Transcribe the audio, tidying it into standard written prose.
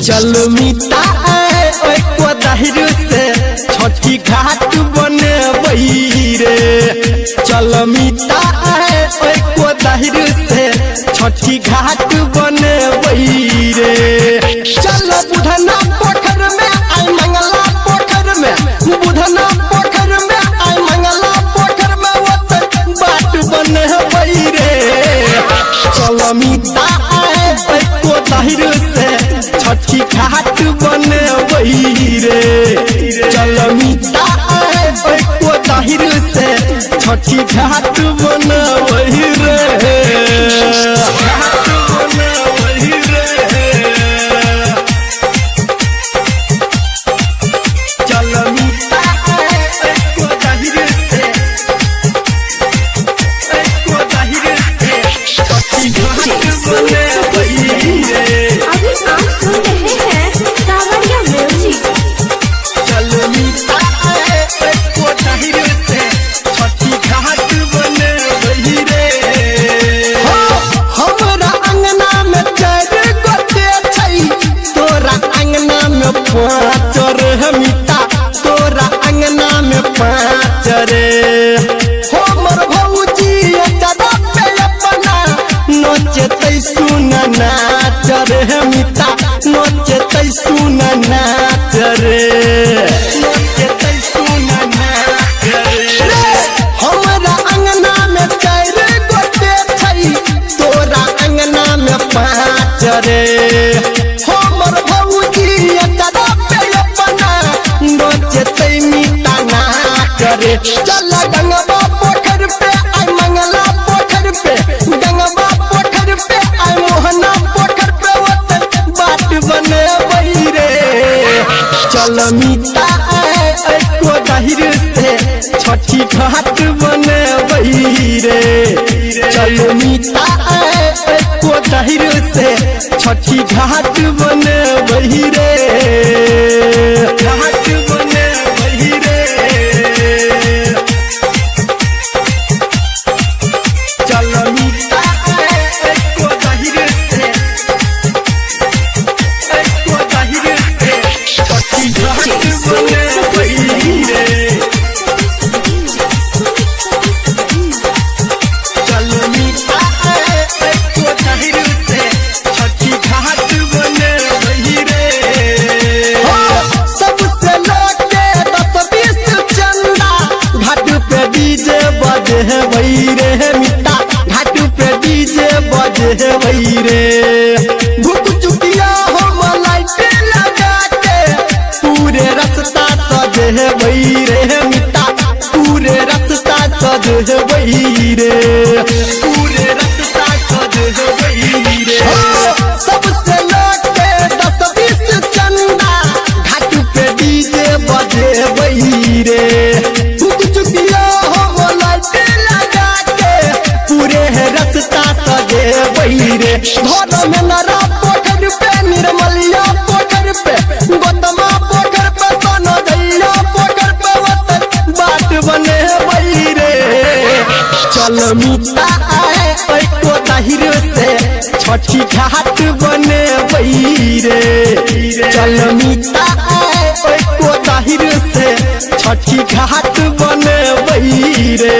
चल मिता को दहिर से छठी घाट बने रे। चल मिता को दहिर से छठी घाट बने रे। चल बुढ़ना पोखर में आई मंगला पोखर में, बुढ़ना पोखर में आई मंगला पोखर में बाट बने रे। चल मिता को दहिर से छठी घाट बने रे। चल मिता को दहिर से छठी घाट बने रे। मिता तोरा अंगना में पाँच रे। हो मोर भौजी चदा पे अपना नोचते सुन नाच रे। मिता नोचते सुन नाच रे, नोचते सुन नाच रे। हमरा अंगना में चार गोटे छै, तोरा अंगना में पाँच रे। हो मोर भौजी चदा नोचते मिता नाच रे। चल गंगवा पोखर पे आई मंगला पोखर पे, गंगवा पोखर पे आई मोहना पोखर पे बाट बने रे। चल मिता को दहिर से छठी घाट बने रे। चल मिता को दहिर से छठी घाट बने रे। घाट बने रे। चल मिता को दहिर से छठी घाट बने रे। चल मिता को दहिर से छठी घाट बने रे। सबसे लोके 10-20 चंदा घाट पे डीजे बजे रे। मिता घाट पे डीजे बजे रे। भूख चुकिया हम लाइट लगा के पूरे रास्ता सजे रे। मिता पूरे रास्ता सजे रे, पूरे रास्ता सजे रे। सबसे लोके 10-20 चंदा घाट पे डीजे बजे रे। भूख चुकिया हम लाइट लगा के पूरे रास्ता सजे रे। घर में नरा पोखर पे, निर्मलिया पोखर पे, गोतमा पोखर पे, सोनदैया पोखर पे बाट बने रे। चल मिता को दहिर से छठी घाट बने रे। चल मिता को दहिर से छठी घाट बने रे।